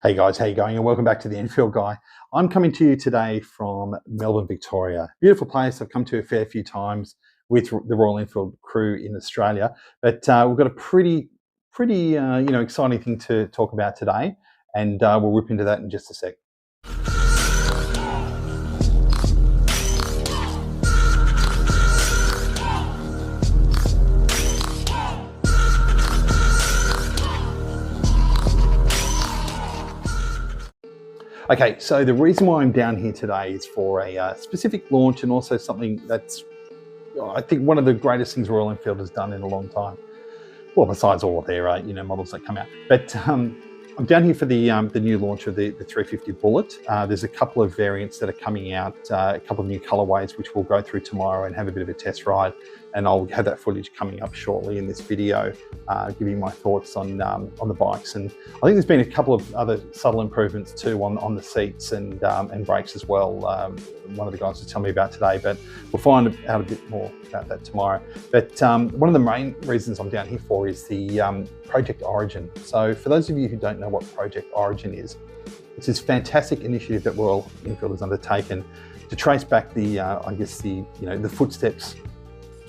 Hey guys, how you going? And welcome back to the Enfield Guy. I'm coming to you today from Melbourne, Victoria. Beautiful place. I've come to a fair few times with the Royal Enfield crew in Australia, but we've got a pretty exciting thing to talk about today, and we'll whip into that in just a sec. Okay, so the reason why I'm down here today is for a specific launch, and also something that's, I think, one of the greatest things Royal Enfield has done in a long time. Well, besides all of their models that come out, but I'm down here for the new launch of the 350 Bullet. There's a couple of variants that are coming out, a couple of new colorways, which we'll go through tomorrow and have a bit of a test ride. And I'll have that footage coming up shortly in this video, giving my thoughts on the bikes. And I think there's been a couple of other subtle improvements too on the seats and brakes as well. One of the guys was telling me about today, but we'll find out a bit more about that tomorrow. But one of the main reasons I'm down here for is the Project Origin. So for those of you who don't know what Project Origin is, it's this fantastic initiative that Royal Enfield has undertaken to trace back the footsteps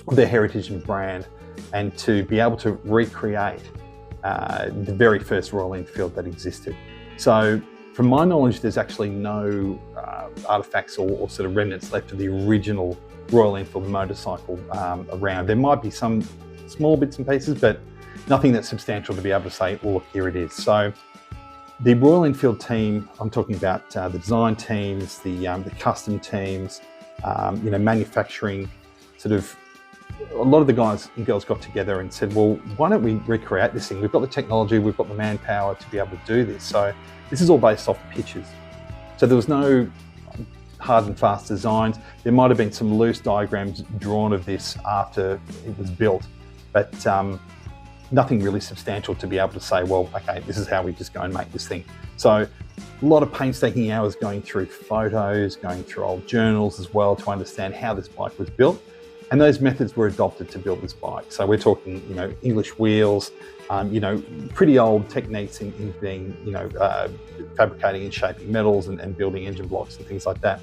of their heritage and brand, and to be able to recreate the very first Royal Enfield that existed. So from my knowledge, there's actually no artifacts or sort of remnants left of the original Royal Enfield motorcycle around. There might be some small bits and pieces, but nothing that's substantial to be able to say, well, look, here it is. So the Royal Enfield team, I'm talking about the design teams, the custom teams, manufacturing, sort of, a lot of the guys and girls got together and said, well, why don't we recreate this thing? We've got the technology, we've got the manpower to be able to do this. So this is all based off pictures. So there was no hard and fast designs. There might have been some loose diagrams drawn of this after it was built, but nothing really substantial to be able to say, well, okay, this is how we just go and make this thing. So a lot of painstaking hours going through photos, going through old journals as well to understand how this bike was built. And those methods were adopted to build this bike. So we're talking, English wheels, pretty old techniques in being, fabricating and shaping metals and building engine blocks and things like that.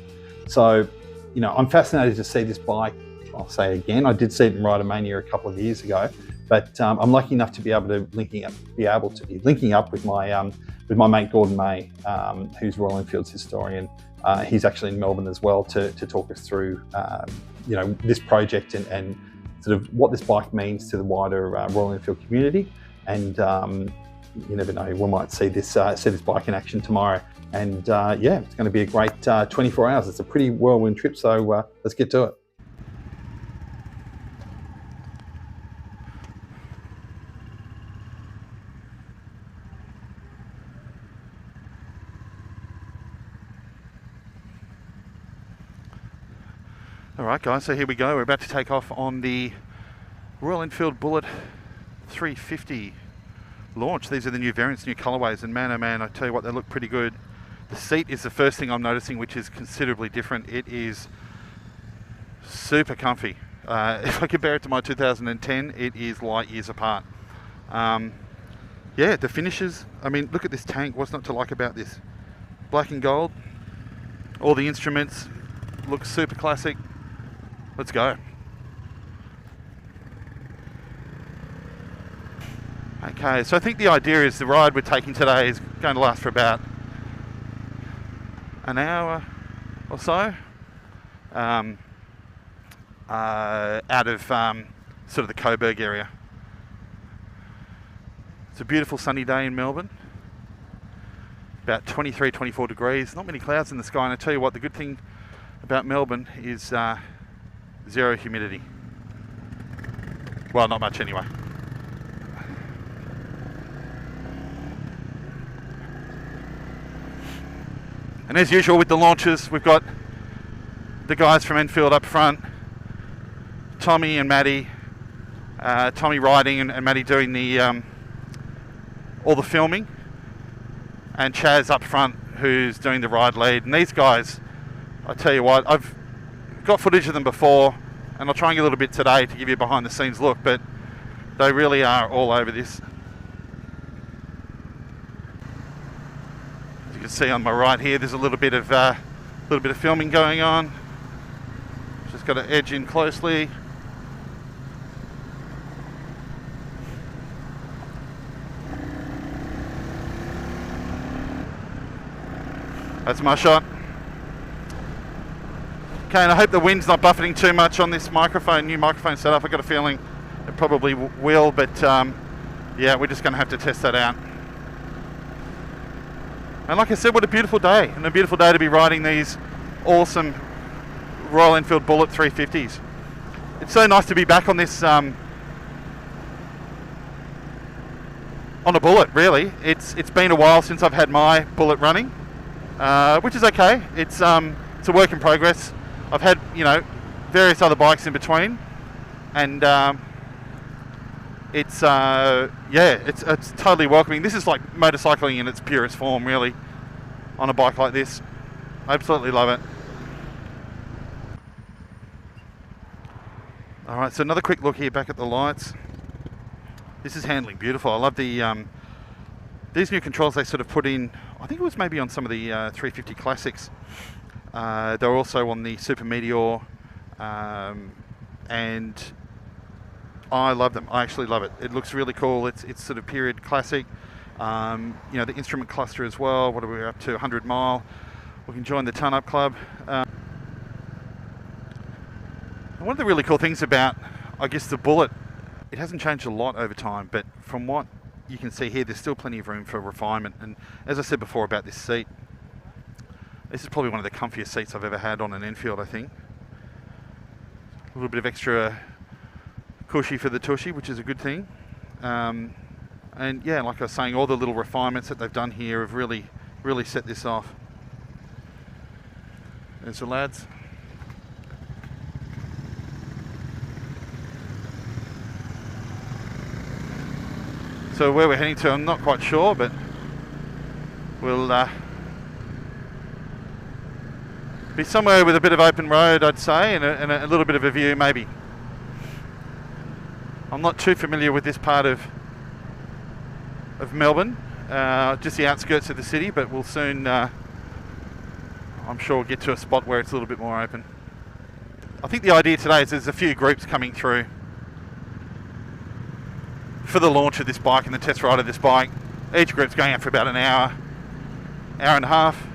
So, I'm fascinated to see this bike. I'll say again, I did see it in Rider Mania a couple of years ago, but I'm lucky enough to be able to be linking up with my mate Gordon May, who's Royal Enfield's historian. He's actually in Melbourne as well to talk us through this project and sort of what this bike means to the wider Royal Enfield community. And you never know, we might see this bike in action tomorrow. And it's going to be a great 24 hours. It's a pretty whirlwind trip, so let's get to it. Alright guys, so here we go. We're about to take off on the Royal Enfield Bullet 350 launch. These are the new variants, new colorways, and man oh man, I tell you what, they look pretty good. The seat is the first thing I'm noticing, which is considerably different. It is super comfy. If I compare it to my 2010, it is light years apart. The finishes, I mean, look at this tank. What's not to like about this? Black and gold. All the instruments look super classic. Let's go. Okay, so I think the idea is the ride we're taking today is going to last for about an hour or so, out of sort of the Coburg area. It's a beautiful sunny day in Melbourne, about 23, 24 degrees, not many clouds in the sky, and I tell you what, the good thing about Melbourne is zero humidity. Well, not much anyway. And as usual with the launches, we've got the guys from Enfield up front, Tommy and Maddie, Tommy riding and Maddie doing the all the filming, and Chaz up front who's doing the ride lead. And these guys, I tell you what, I've got footage of them before, and I'll try and get a little bit today to give you a behind the scenes look, but they really are all over this. As you can see on my right here, there's a little bit of filming going on. Just got to edge in closely. That's my shot. Okay, and I hope the wind's not buffeting too much on this microphone, new microphone setup. I've got a feeling it probably will, but yeah, we're just going to have to test that out. And like I said, what a beautiful day, and a beautiful day to be riding these awesome Royal Enfield Bullet 350s. It's so nice to be back on this, on a Bullet, really. It's been a while since I've had my Bullet running, which is okay. It's a work in progress. I've had, various other bikes in between, and it's totally welcoming. This is like motorcycling in its purest form, really, on a bike like this. I absolutely love it. All right, so another quick look here back at the lights. This is handling beautiful. I love the these new controls they sort of put in. I think it was maybe on some of the 350 Classics. They're also on the Super Meteor, and I love them. I actually love it. It looks really cool. It's sort of period classic. The instrument cluster as well. What are we up to? 100 mile. We can join the Ton Up Club. And one of the really cool things about, I guess, the Bullet, it hasn't changed a lot over time, but from what you can see here, there's still plenty of room for refinement. And as I said before about this seat, this is probably one of the comfiest seats I've ever had on an Enfield, I think. A little bit of extra cushy for the tushy, which is a good thing. And yeah, like I was saying, all the little refinements that they've done here have really, really set this off. There's the lads. So where we're heading to, I'm not quite sure, but we'll be somewhere with a bit of open road, I'd say, and a little bit of a view, maybe. I'm not too familiar with this part of Melbourne, just the outskirts of the city, but we'll soon, I'm sure, get to a spot where it's a little bit more open. I think the idea today is there's a few groups coming through for the launch of this bike and the test ride of this bike. Each group's going out for about an hour and a half,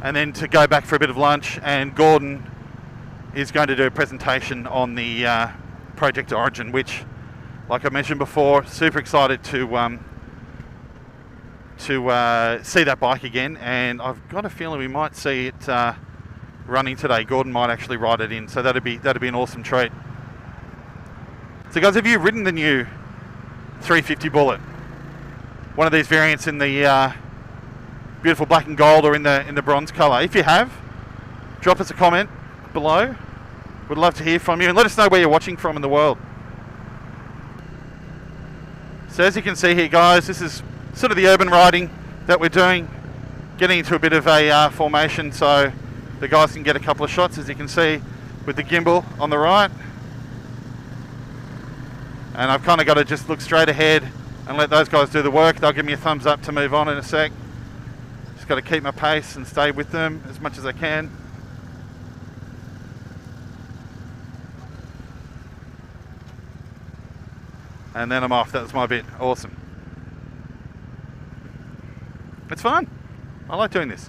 and then to go back for a bit of lunch, and Gordon is going to do a presentation on the Project Origin, which, like I mentioned before, super excited to see that bike again, and I've got a feeling we might see it running today. Gordon might actually ride it in, so that'd be an awesome treat. So guys, have you ridden the new 350 Bullet? One of these variants in the beautiful black and gold, or in the bronze colour. If you have, drop us a comment below. We'd love to hear from you, and let us know where you're watching from in the world. So as you can see here, guys, this is sort of the urban riding that we're doing, getting into a bit of a formation, so the guys can get a couple of shots, as you can see, with the gimbal on the right. And I've kind of got to just look straight ahead and let those guys do the work. They'll give me a thumbs up to move on in a sec. Just got to keep my pace and stay with them as much as I can. And then I'm off. That was my bit. Awesome. It's fun. I like doing this.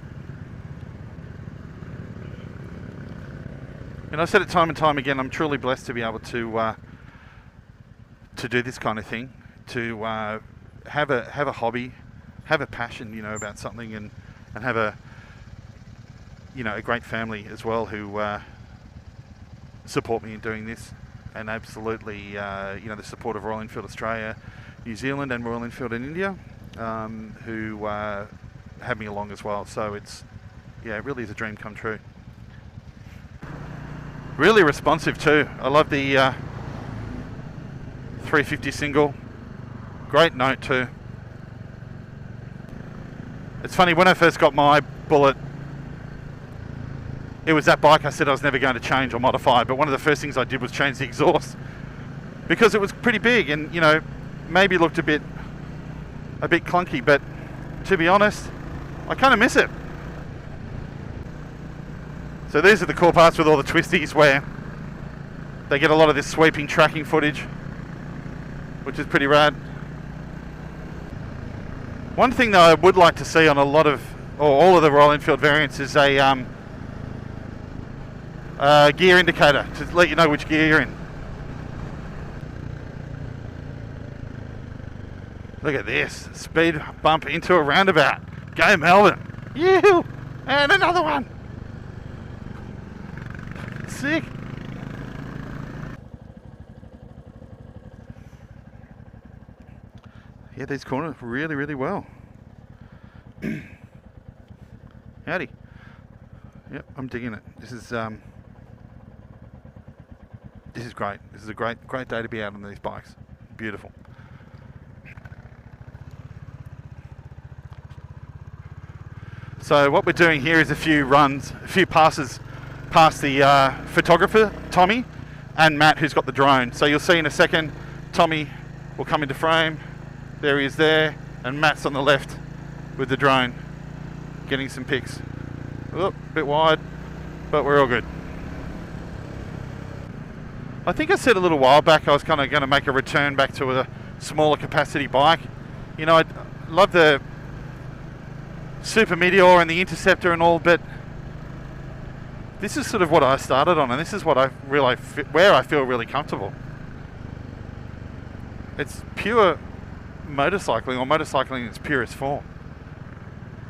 And I've said it time and time again, I'm truly blessed to be able to do this kind of thing, to have a hobby, have a passion, about something, and have a great family as well who support me in doing this, and absolutely the support of Royal Enfield Australia, New Zealand, and Royal Enfield in India, who have me along as well. So it really is a dream come true. Really responsive too. I love the 350 single. Great note too. It's funny, when I first got my Bullet, it was that bike I said I was never going to change or modify, but one of the first things I did was change the exhaust, because it was pretty big and maybe looked a bit clunky, but to be honest, I kind of miss it. So these are the cool parts with all the twisties where they get a lot of this sweeping tracking footage, which is pretty rad. One thing that I would like to see on a lot of, or all of the Royal Enfield variants is a gear indicator to let you know which gear you're in. Look at this, speed bump into a roundabout. Go Melbourne. Yoo-hoo! And another one. Sick. Yeah, these corners really, really well. Howdy. Yep, I'm digging it. This is great. This is a great day to be out on these bikes. Beautiful. So what we're doing here is a few runs, a few passes past the photographer, Tommy, and Matt, who's got the drone. So you'll see in a second, Tommy will come into frame. There he is there, and Matt's on the left with the drone, getting some pics. Oh, a bit wide, but we're all good. I think I said a little while back I was kind of going to make a return back to a smaller capacity bike. You know, I love the Super Meteor and the Interceptor and all, but this is sort of what I started on, and this is what where I feel really comfortable. It's pure motorcycling, or motorcycling in its purest form.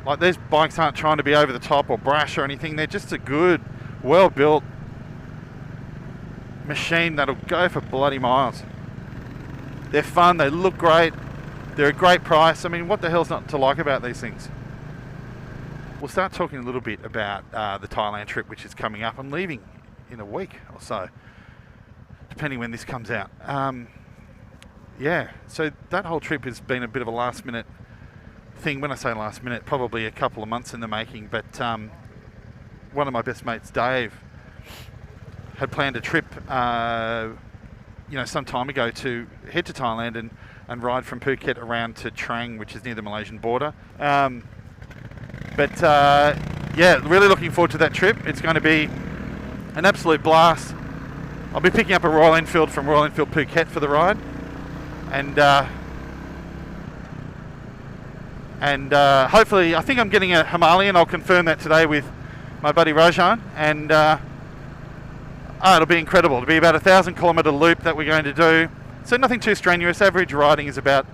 Like, these bikes aren't trying to be over the top or brash or anything. They're just a good, well-built machine that'll go for bloody miles. They're fun, they look great, they're a great price. I mean, what the hell's not to like about these things? We'll start talking a little bit about the Thailand trip, which is coming up. I'm leaving in a week or so, depending when this comes out. Yeah, so that whole trip has been a bit of a last minute thing. When I say last minute, probably a couple of months in the making, but one of my best mates, Dave, had planned a trip some time ago to head to Thailand and ride from Phuket around to Trang, which is near the Malaysian border. Yeah, really looking forward to that trip. It's going to be an absolute blast. I'll be picking up a Royal Enfield from Royal Enfield Phuket for the ride, and hopefully, I think I'm getting a Himalayan. I'll confirm that today with my buddy Rajan, and it'll be incredible. It'll be about a 1,000-kilometre loop that we're going to do. So nothing too strenuous. Average riding is about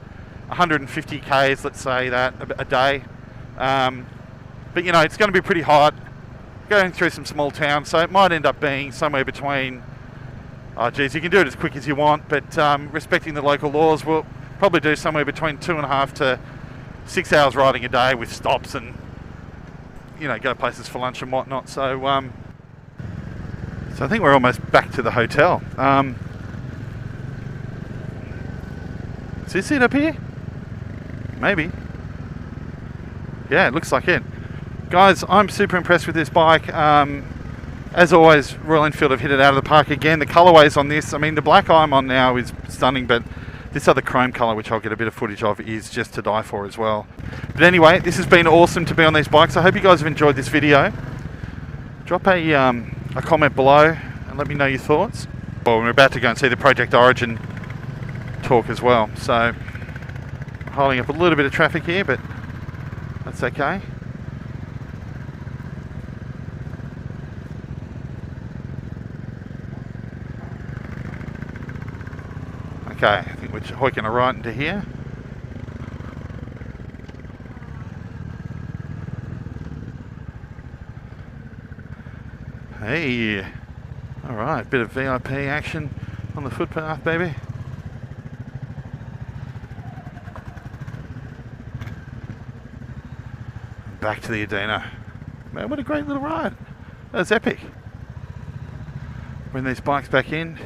150 k's, let's say that, a day. But you know, it's going to be pretty hot, going through some small towns, so it might end up being somewhere between, you can do it as quick as you want, but respecting the local laws, we'll probably do somewhere between 2.5 to 6 hours riding a day with stops and, you know, go places for lunch and whatnot. So I think we're almost back to the hotel. Is this it up here? Maybe. Yeah, it looks like it. Guys, I'm super impressed with this bike. As always, Royal Enfield have hit it out of the park again. The colourways on this, I mean, the black I'm on now is stunning, but this other chrome colour, which I'll get a bit of footage of, is just to die for as well. But anyway, this has been awesome to be on these bikes. I hope you guys have enjoyed this video. Drop a comment below and let me know your thoughts. Well, we're about to go and see the Project Origin talk as well, so holding up a little bit of traffic here, but that's okay. Okay, I think we're hoiking a right into here. Hey, all right, bit of VIP action on the footpath, baby. Back to the Adena. Man, what a great little ride. That was epic. Bring these bikes back in.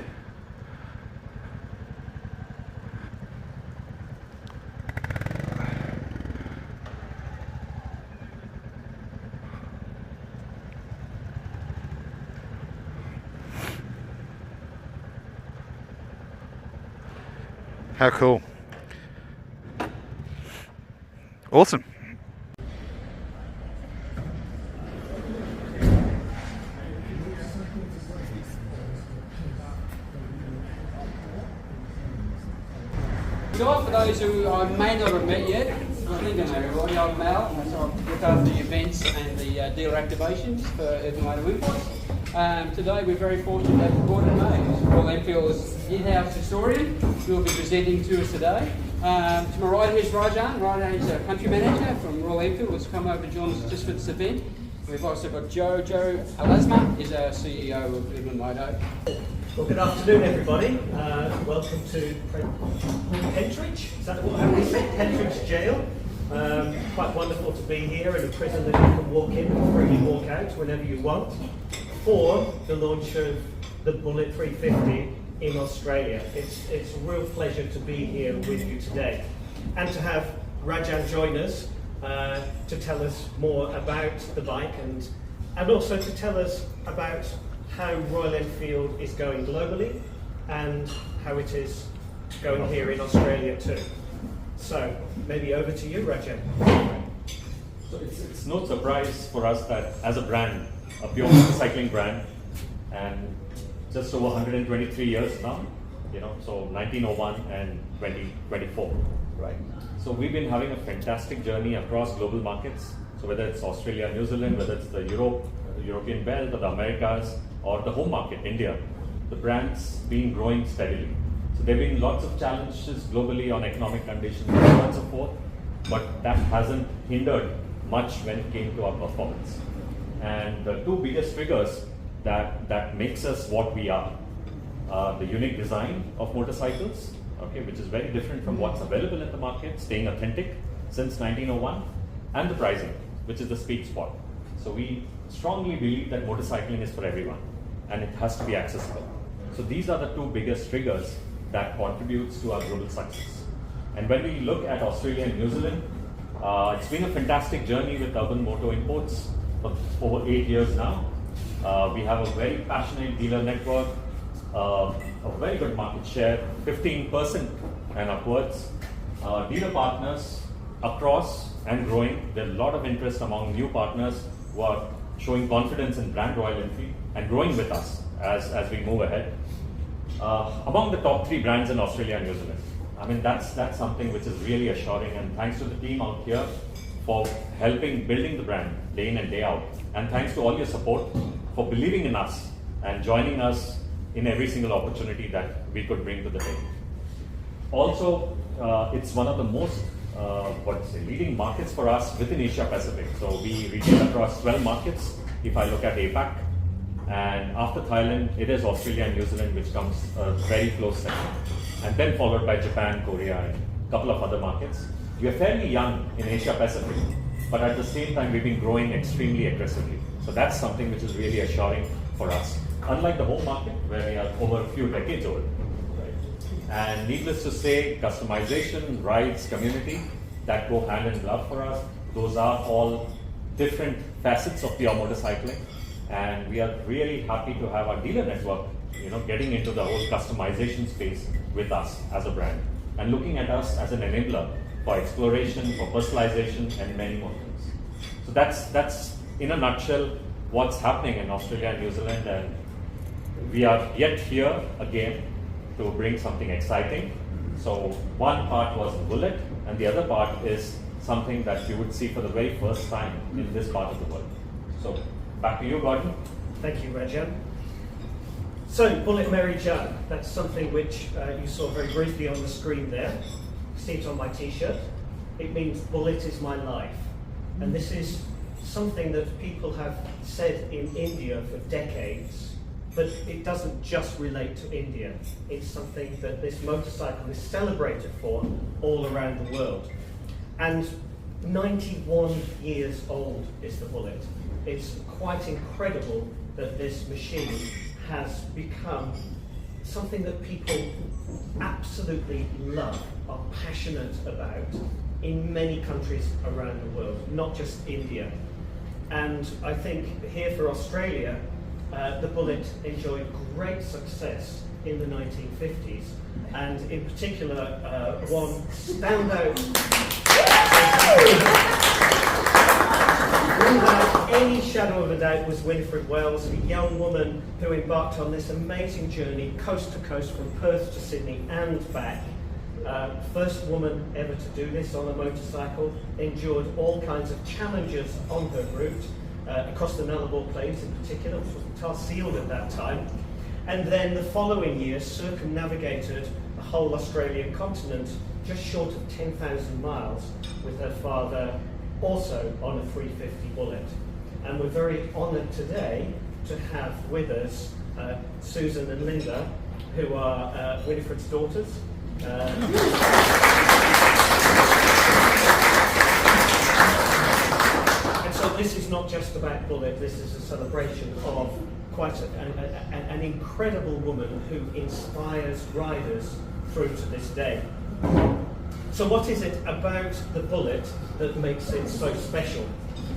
How cool. Awesome. short for those who I may not have met yet. I think I know everybody. I'm Mal, and so I look after the events and the dealer activations for Urban Motor Imports. Today we're very fortunate to have Gordon May, who's Royal Enfield's in-house historian, who will be presenting to us today. To my right here's Rajan. Rajan is a country manager from Royal Enfield, who's come over to join us just for this event. We've also got Joe Alasma, is our CEO of Urban Moto. Well, good afternoon, everybody. Welcome to Pentridge. Is that what we say? Pentridge Jail. Quite wonderful to be here in a prison that you can walk in and freely walk out whenever you want for the launch of the Bullet 350 in Australia. It's a real pleasure to be here with you today and to have Rajan join us to tell us more about the bike and also to tell us about how Royal Enfield is going globally and how it is going here in Australia too. So maybe over to you, Rajan. So it's no surprise for us that as a brand, a pure motorcycling brand, and just over 123 years now, so 1901 and 2024, right? So we've been having a fantastic journey across global markets. So whether it's Australia, New Zealand, whether it's the European belt or the Americas or the home market, India, the brand's been growing steadily. So there have been lots of challenges globally on economic conditions and so on and so forth, but that hasn't hindered much when it came to our performance. And the two biggest triggers that makes us what we are, the unique design of motorcycles, which is very different from what's available in the market, staying authentic since 1901, and the pricing, which is the sweet spot. So we strongly believe that motorcycling is for everyone, and it has to be accessible. So these are the two biggest triggers that contributes to our global success. And when we look at Australia and New Zealand, it's been a fantastic journey with Urban Moto Imports for over 8 years now. We have a very passionate dealer network, a very good market share, 15% and upwards. Dealer partners across and growing. There are a lot of interest among new partners who are showing confidence in brand Royal Enfield and growing with us as we move ahead. Among the top 3 brands in Australia and New Zealand. I mean, that's something which is really assuring, and thanks to the team out here for helping building the brand day in and day out. And thanks to all your support for believing in us and joining us in every single opportunity that we could bring to the table. Also, it's one of the most leading markets for us within Asia Pacific. So we retail across 12 markets if I look at APAC. And after Thailand, it is Australia and New Zealand, which comes a very close second. And then followed by Japan, Korea, and a couple of other markets. We are fairly young in Asia Pacific, but at the same time, we've been growing extremely aggressively. So that's something which is really assuring for us. Unlike the home market, where we are over a few decades old. Right? And needless to say, customization, rides, community, that go hand in glove for us. Those are all different facets of pure motorcycling. And we are really happy to have our dealer network, getting into the whole customization space with us as a brand and looking at us as an enabler for exploration, for personalization, and many more things. So that's in a nutshell what's happening in Australia and New Zealand, and we are yet here again to bring something exciting. So one part was the Bullet, and the other part is something that you would see for the very first time in this part of the world. So back to you, Gordon. Thank you, Rajan. So, Bullet Mary Jane, that's something which you saw very briefly on the screen there. See it on my t-shirt. It means Bullet is my life. And this is something that people have said in India for decades, but it doesn't just relate to India. It's something that this motorcycle is celebrated for all around the world. And 91 years old is the Bullet. It's quite incredible that this machine has become something that people absolutely love, are passionate about in many countries around the world, not just India. And I think here for Australia, the Bullet enjoyed great success in the 1950s, and in particular, one standout without any shadow of a doubt was Winifred Wells, a young woman who embarked on this amazing journey coast to coast from Perth to Sydney and back First woman ever to do this on a motorcycle, endured all kinds of challenges on her route, across the Nullarbor Plains in particular, which was tar sealed at that time. And then the following year circumnavigated the whole Australian continent just short of 10,000 miles with her father also on a 350 Bullet. And we're very honoured today to have with us Susan and Linda, who are Winifred's daughters. And so this is not just about Bullet, this is a celebration of quite an incredible woman who inspires riders through to this day. So what is it about the Bullet that makes it so special?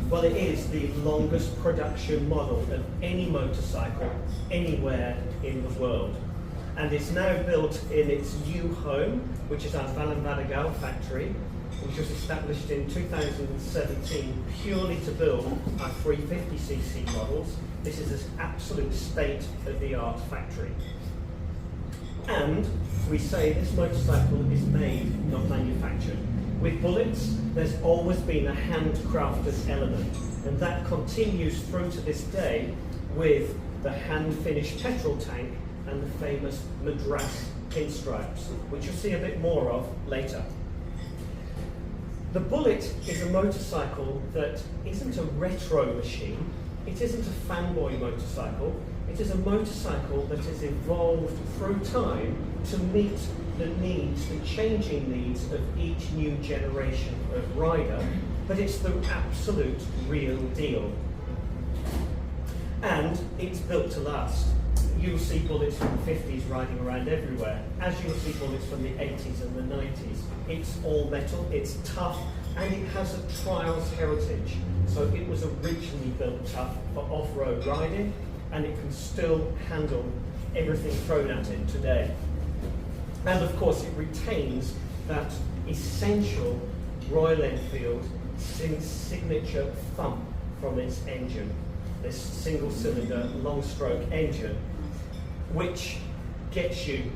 Well, it is the longest production model of any motorcycle anywhere in the world. And it's now built in its new home, which is our Vallenvadagal factory, which was established in 2017 purely to build our 350cc models. This is an absolute state-of-the-art factory. And we say this motorcycle is made, not manufactured. With Bullets, there's always been a handcrafted element, and that continues through to this day with the hand-finished petrol tank and the famous Madras pinstripes, which you'll see a bit more of later. The Bullet is a motorcycle that isn't a retro machine, it isn't a fanboy motorcycle, it is a motorcycle that has evolved through time to meet the needs, the changing needs of each new generation of rider, but it's the absolute real deal. And it's built to last. You'll see Bullets from the 50s riding around everywhere, as you'll see Bullets from the 80s and the 90s. It's all metal, it's tough, and it has a trials heritage. So it was originally built tough for off-road riding, and it can still handle everything thrown at it today. And of course it retains that essential Royal Enfield signature thump from its engine, this single-cylinder, long-stroke engine, which gets you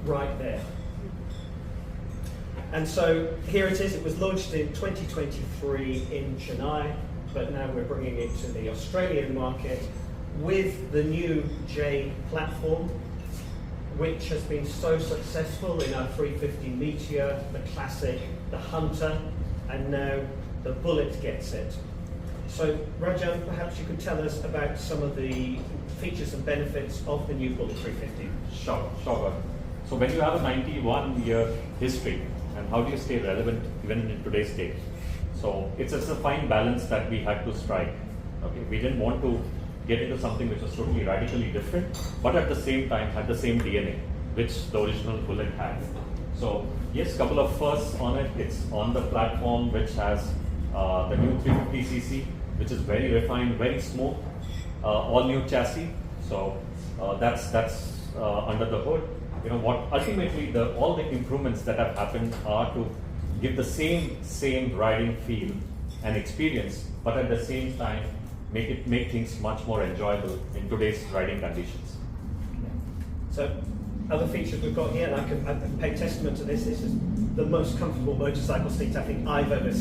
right there. And so here it is. It was launched in 2023 in Chennai, but now we're bringing it to the Australian market with the new J platform, which has been so successful in our 350 Meteor, the Classic, the Hunter, and now the Bullet gets it. So Rajan, perhaps you could tell us about some of the features and benefits of the new Bullet 350. Sure. So when you have a 91-year history, and how do you stay relevant even in today's day? So it's a fine balance that we had to strike. Okay, we didn't want to get into something which was totally radically different, but at the same time had the same DNA which the original Bullet had. So yes, couple of firsts on it. It's on the platform which has the new 350cc, which is very refined, very smooth, all new chassis. So that's under the hood. You know what? Ultimately, all the improvements that have happened are to give the same riding feel and experience, but at the same time make things much more enjoyable in today's riding conditions. So other features we've got here, and I can pay testament to this. This is the most comfortable motorcycle seat I think I've ever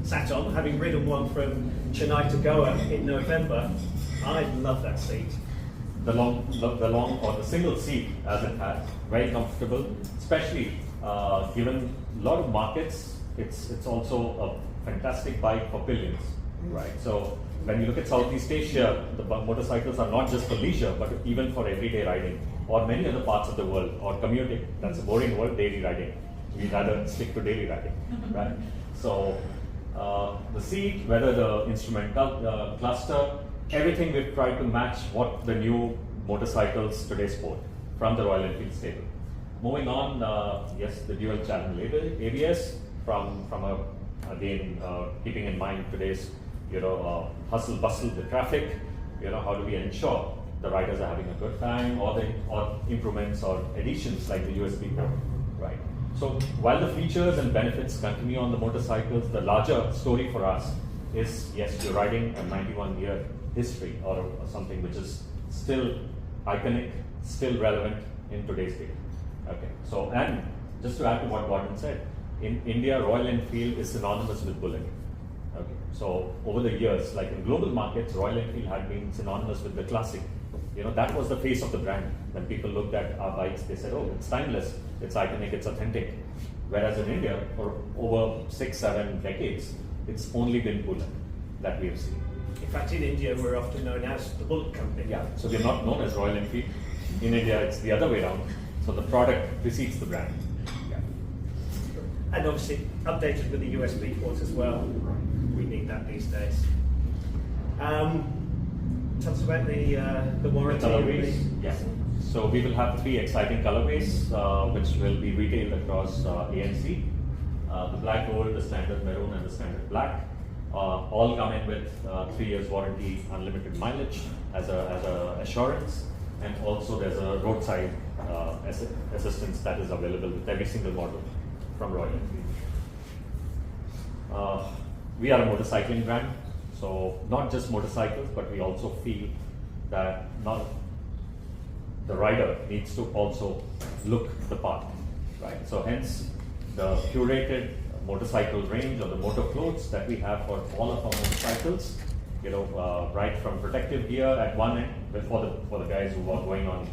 sat on. Having ridden one from Chennai to Goa in November, I love that seat. The long or the single seat as it has, very comfortable, especially given a lot of markets. It's also a fantastic bike for pillions, right? So when you look at Southeast Asia, the motorcycles are not just for leisure, but even for everyday riding, or many other parts of the world, or commuting. That's a boring word, daily riding. We'd rather stick to daily riding, right? So the seat, whether the instrumental cluster, everything we've tried to match what the new motorcycles today sport from the Royal Enfield stable. Moving on, yes, the dual channel ABS from again keeping in mind today's hustle bustle, the traffic. How do we ensure the riders are having a good time, or improvements or additions like the USB port, right? So while the features and benefits continue on the motorcycles, the larger story for us is, yes, you're riding a 91-year history or something which is still iconic, still relevant in today's day. Okay, so and just to add to what Gordon said, in India, Royal Enfield is synonymous with Bullet. Okay. So over the years, like in global markets, Royal Enfield had been synonymous with the classic. That was the face of the brand. When people looked at our bikes, they said, oh, it's timeless, it's iconic, it's authentic. Whereas in India, for over 6-7 decades, it's only been Bullet that we have seen. In fact, in India, we're often known as the Bullet Company. Yeah, so we're not known as Royal Enfield. In India, it's the other way around. So the product precedes the brand. Yeah. And obviously, updated with the USB port as well. We need that these days. Tell us about the warranty. The colorways, yeah. So we will have 3 exciting colorways, which will be retailed across ANC. The black gold, the standard maroon, and the standard black. All come in with 3 years warranty, unlimited mileage as a assurance, and also there's a roadside assistance that is available with every single model from Royal Enfield. We are a motorcycling brand, so not just motorcycles, but we also feel that the rider needs to also look the part, right? So hence the curated motorcycle range or the motor clothes that we have for all of our motorcycles, right from protective gear at one end for the guys who are going on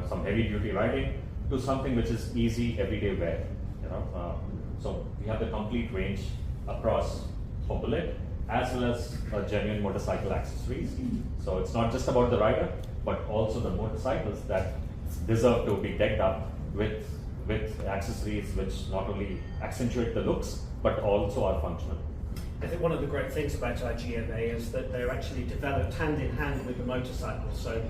some heavy duty riding, to something which is easy everyday wear. So we have the complete range across for Bullet, as well as genuine motorcycle accessories. So it's not just about the rider, but also the motorcycles that deserve to be decked up with accessories which not only accentuate the looks, but also are functional. I think one of the great things about our GMA is that they're actually developed hand in hand with the motorcycle. So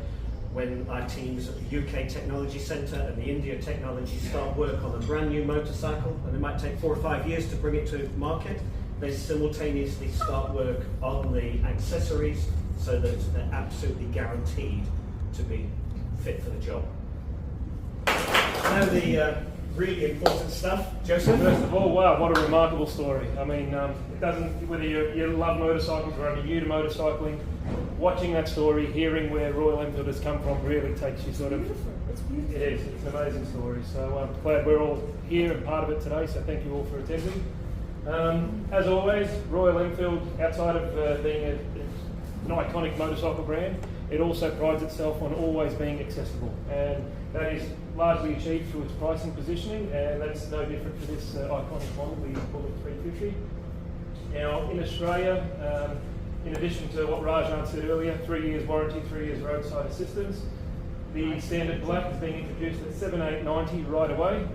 when our teams at the UK Technology Centre and the India Technology start work on a brand new motorcycle, and it might take 4 or 5 years to bring it to market, they simultaneously start work on the accessories so that they're absolutely guaranteed to be fit for the job. Now the really important stuff. Joseph? First of all, wow, what a remarkable story. I mean, it doesn't, whether you love motorcycles or are new to motorcycling, watching that story, hearing where Royal Enfield has come from really takes you sort of, it is, it's an amazing story. So I'm glad we're all here and part of it today, so thank you all for attending. As always, Royal Enfield, outside of being an iconic motorcycle brand, it also prides itself on always being accessible, and that is largely achieved through its pricing positioning, and that's no different for this iconic model, we call it 350. Now in Australia, in addition to what Rajan said earlier, 3 years warranty, 3 years roadside assistance, the standard black is being introduced at 7,890 right away,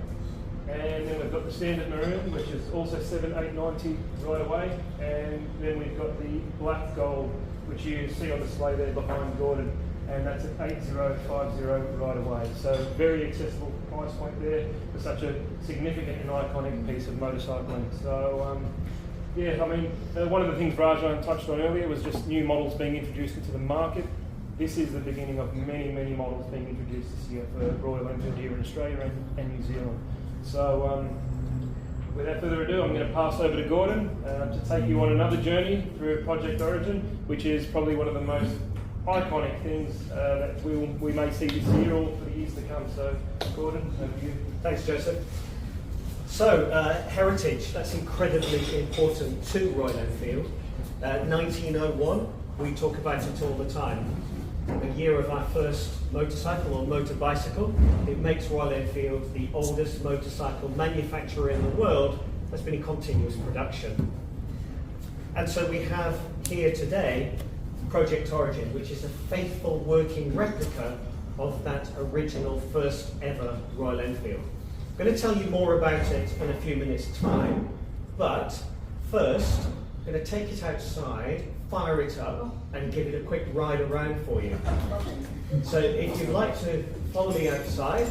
and then we've got the standard maroon, which is also 7,890 right away, and then we've got the black gold, which you see on display there behind Gordon, and that's at 8,050 right away. So very accessible price point there for such a significant and iconic piece of motorcycling. So yeah, I mean, one of the things Rajan touched on earlier was just new models being introduced into the market. This is the beginning of many, many models being introduced this year for Royal Enfield here in Australia and New Zealand. So without further ado, I'm going to pass over to Gordon to take you on another journey through Project Origin, which is probably one of the most iconic things that we may see this year or for the years to come. So Gordon, over to you. Thanks, Joseph. So, heritage, that's incredibly important to Royal Enfield. 1901, we talk about it all the time. The year of our first motorcycle or motor bicycle. It makes Royal Enfield the oldest motorcycle manufacturer in the world that's been in continuous production. And so we have here today Project Origin, which is a faithful working replica of that original first ever Royal Enfield. I'm going to tell you more about it in a few minutes' time, but first I'm going to take it outside, fire it up, and give it a quick ride around for you. So if you'd like to follow me outside.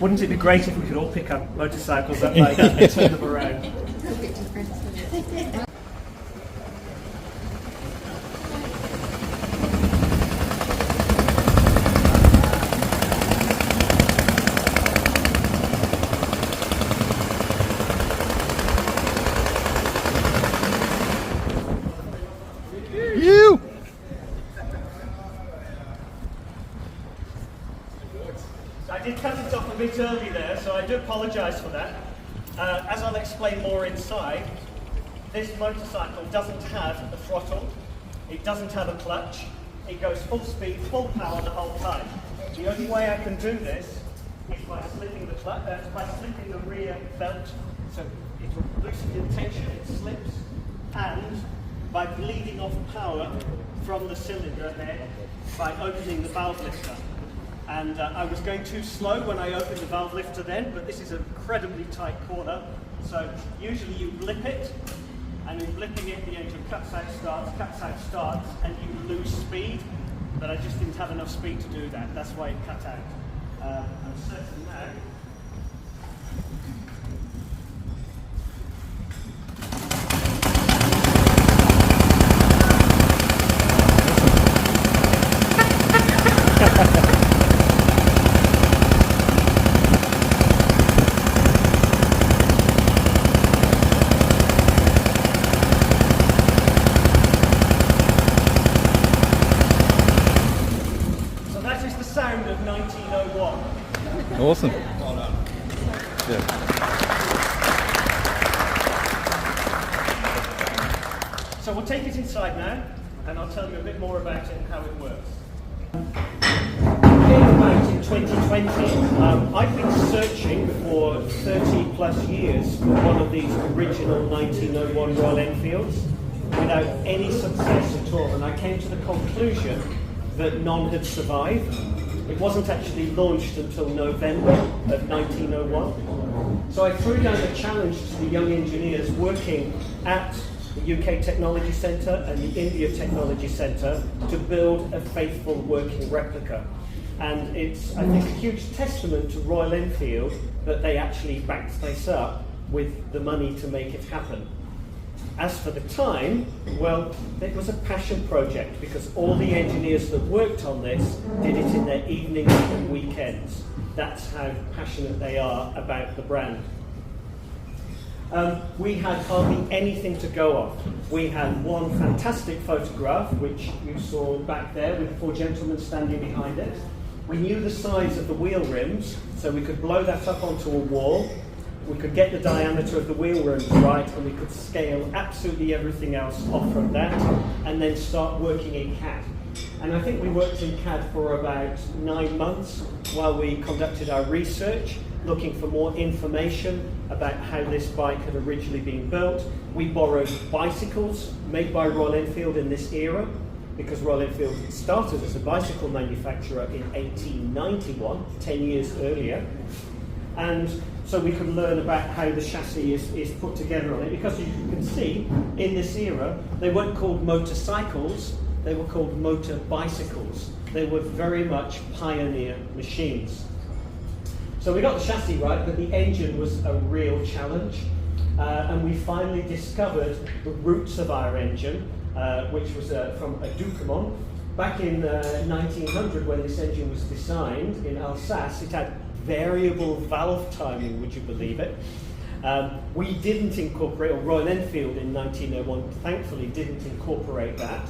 Wouldn't it be great if we could all pick up motorcycles up like that and turn them around? You! I did cut it off a bit early there, so I do apologise for that. As I'll explain more inside, this motorcycle doesn't have a throttle, it doesn't have a clutch, it goes full speed, full power the whole time. The only way I can do this is by slipping the clutch, by slipping the rear belt, so it will loosen the tension, it slips, and by bleeding off power from the cylinder there by opening the valve lifter. And I was going too slow when I opened the valve lifter then, but this is an incredibly tight corner. So usually you blip it, and in blipping it, the engine cuts out, starts, and you lose speed. But I just didn't have enough speed to do that. That's why it cut out. I'm certain now. Sound of 1901. Awesome. Yeah. So we'll take it inside now, and I'll tell you a bit more about it and how it works. About in 2020, I've been searching for 30 plus years for one of these original 1901 Royal Enfields without any success at all, and I came to the conclusion that none had survived. It wasn't actually launched until November of 1901. So I threw down the challenge to the young engineers working at the UK Technology Centre and the India Technology Centre to build a faithful working replica. And it's, I think, a huge testament to Royal Enfield that they actually backed this up with the money to make it happen. As for the time, well, it was a passion project because all the engineers that worked on this did it in their evenings and weekends. That's how passionate they are about the brand. We had hardly anything to go off. We had one fantastic photograph, which you saw back there with 4 gentlemen standing behind it. We knew the size of the wheel rims, so we could blow that up onto a wall. We could get the diameter of the wheel rims right, and we could scale absolutely everything else off from that, and then start working in CAD. And I think we worked in CAD for about 9 months while we conducted our research, looking for more information about how this bike had originally been built. We borrowed bicycles made by Royal Enfield in this era, because Royal Enfield started as a bicycle manufacturer in 1891, 10 years earlier. And so we can learn about how the chassis is put together on it, because you can see in this era they weren't called motorcycles, they were called motor bicycles. They were very much pioneer machines. So we got the chassis right, but the engine was a real challenge, and we finally discovered the roots of our engine, which was from a Ducomont. Back in 1900, when this engine was designed in Alsace, it had variable valve timing, would you believe it? We didn't incorporate, or Royal Enfield in 1901 thankfully didn't incorporate that.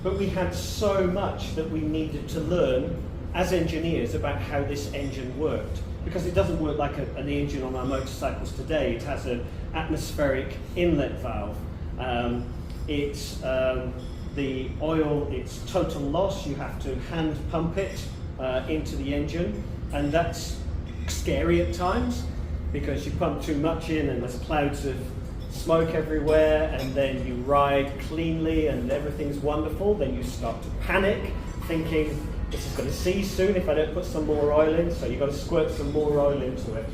But we had so much that we needed to learn as engineers about how this engine worked. Because it doesn't work like an engine on our motorcycles today. It has an atmospheric inlet valve. The oil, it's total loss. You have to hand pump it into the engine. And that's scary at times because you pump too much in and there's clouds of smoke everywhere, and then you ride cleanly and everything's wonderful. Then you start to panic, thinking this is going to seize soon if I don't put some more oil in, so you've got to squirt some more oil into it.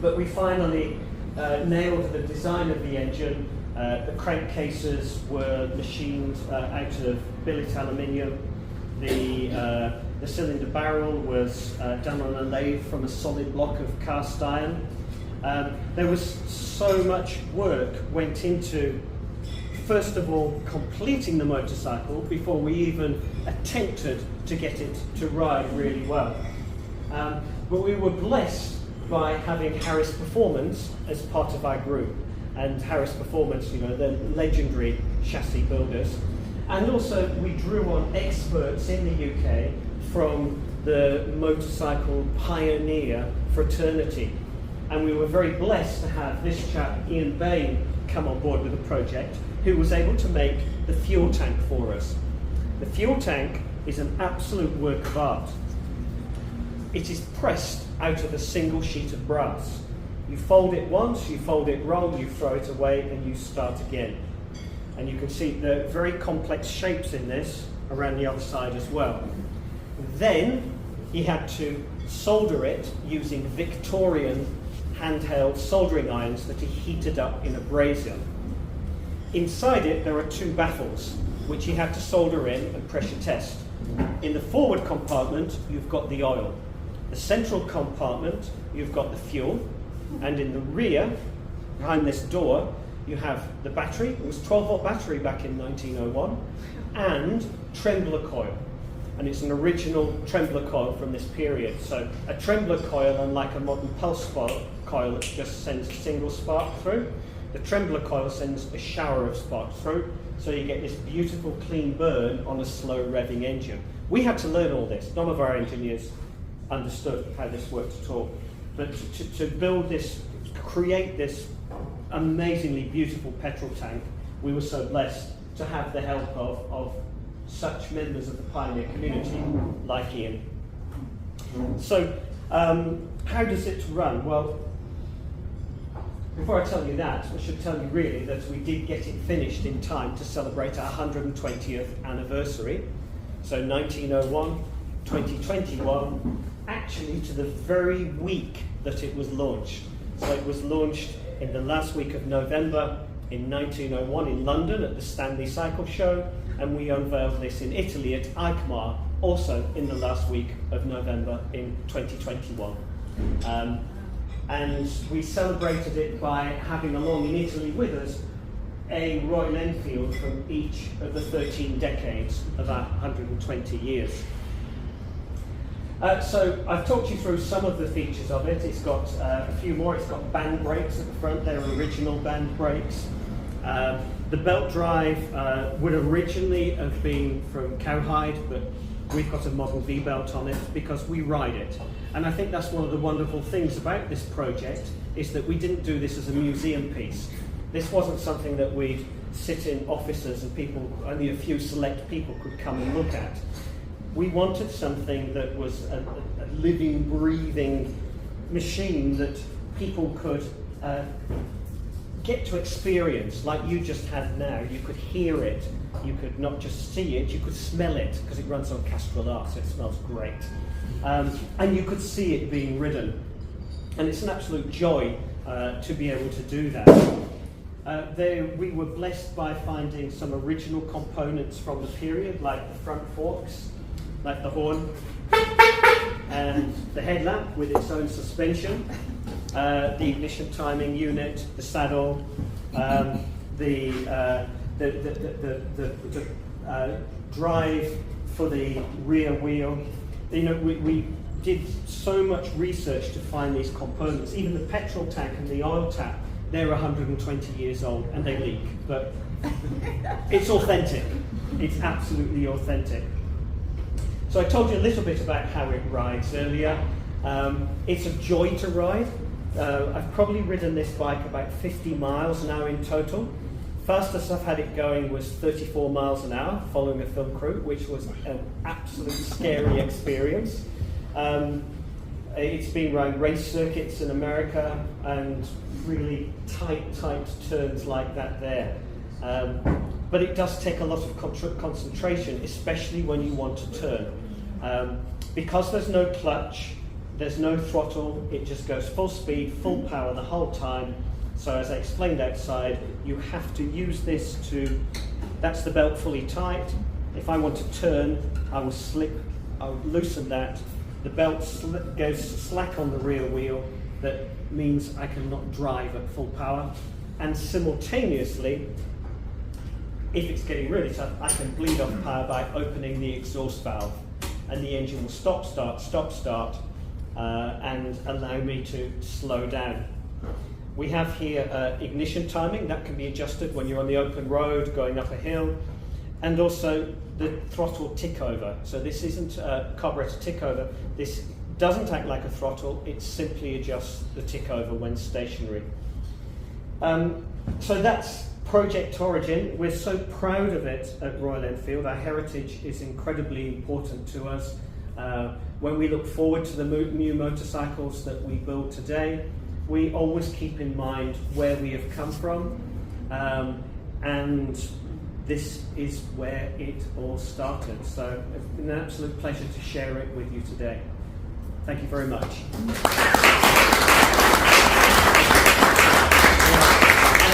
But we finally nailed the design of the engine. The crankcases were machined out of billet aluminium. The The cylinder barrel was done on a lathe from a solid block of cast iron. There was so much work went into, first of all, completing the motorcycle before we even attempted to get it to ride really well. But we were blessed by having Harris Performance as part of our group. And Harris Performance, you know, the legendary chassis builders. And also we drew on experts in the UK from the motorcycle pioneer fraternity. And we were very blessed to have this chap, Ian Bain, come on board with the project, who was able to make the fuel tank for us. The fuel tank is an absolute work of art. It is pressed out of a single sheet of brass. You fold it once, you fold it wrong, you throw it away, and you start again. And you can see the very complex shapes in this around the other side as well. Then he had to solder it using Victorian handheld soldering irons that he heated up in a brazier. Inside it there are two baffles which he had to solder in and pressure test. In the forward compartment you've got the oil. The central compartment you've got the fuel, and in the rear, behind this door, you have the battery. It was a 12-volt battery back in 1901, and trembler coil. And it's an original trembler coil from this period. So a trembler coil, unlike a modern pulse coil that just sends a single spark through, the trembler coil sends a shower of sparks through, so you get this beautiful clean burn on a slow revving engine. We had to learn all this. None of our engineers understood how this worked at all. But to build this, create this amazingly beautiful petrol tank, we were so blessed to have the help of such members of the pioneer community like Ian. So how does it run? Well, before I tell you that, I should tell you really that we did get it finished in time to celebrate our 120th anniversary. So 1901, 2021, actually to the very week that it was launched. So it was launched in the last week of November in 1901 in London at the Stanley Cycle Show, and we unveiled this in Italy at EICMAR also in the last week of November in 2021. And we celebrated it by having along in Italy with us a Royal Enfield from each of the 13 decades of our 120 years. So I've talked you through some of the features of it. It's got a few more. It's got band brakes at the front. They're original band brakes. The belt drive would originally have been from cowhide, but we've got a model V-belt on it because we ride it. And I think that's one of the wonderful things about this project, is that we didn't do this as a museum piece. This wasn't something that we'd sit in offices and people, only a few select people could come and look at. We wanted something that was a living, breathing machine that people could get to experience, like you just had now. You could hear it, you could not just see it, you could smell it, because it runs on Castrol R, so it smells great. And you could see it being ridden. And it's an absolute joy to be able to do that. We were blessed by finding some original components from the period, like the front forks, like the horn, and the headlamp with its own suspension, the ignition timing unit, the saddle, the drive for the rear wheel. You know, we did so much research to find these components. Even the petrol tank and the oil tap, they're 120 years old and they leak, but it's authentic. It's absolutely authentic. So I told you a little bit about how it rides earlier. It's a joy to ride. I've probably ridden this bike about 50 miles now in total. Fastest I've had it going was 34 miles an hour following a film crew, which was an absolute scary experience. It's been around race circuits in America and really tight turns like that there. But it does take a lot of concentration, especially when you want to turn. Because there's no clutch, there's no throttle, it just goes full speed, full power the whole time. So as I explained outside, you have to use this to, that's the belt fully tight. If I want to turn, I will slip I'll loosen that. The belt goes slack on the rear wheel. That means I cannot drive at full power. And simultaneously, if it's getting really tough, I can bleed off power by opening the exhaust valve. And the engine will stop, start, and allow me to slow down. We have here ignition timing. That can be adjusted when you're on the open road, going up a hill. And also the throttle tick over. So this isn't a carburetor tick over. This doesn't act like a throttle. It simply adjusts the tick over when stationary. So that's Project Origin. We're so proud of it at Royal Enfield. Our heritage is incredibly important to us. When we look forward to the new motorcycles that we build today, we always keep in mind where we have come from, and this is where it all started. So it's been an absolute pleasure to share it with you today. Thank you very much. I'm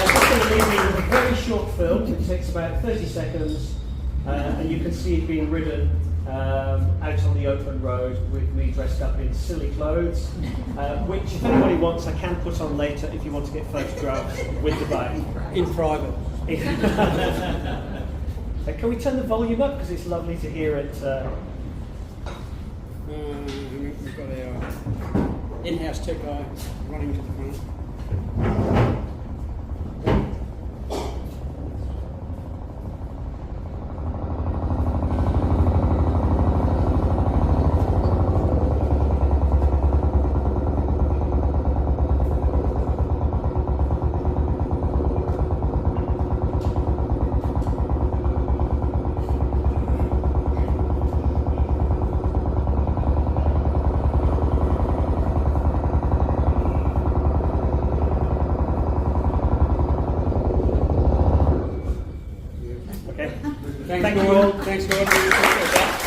just going to leave you with a very short film. It takes about 30 seconds, and you can see it being ridden out on the open road with me dressed up in silly clothes, which if anybody wants, I can put on later if you want to get photographs with the bike. In private. Can we turn the volume up, because it's lovely to hear it? We've got our in-house tech guy running to the front. Thanks, Gordon. Thanks, Gordon.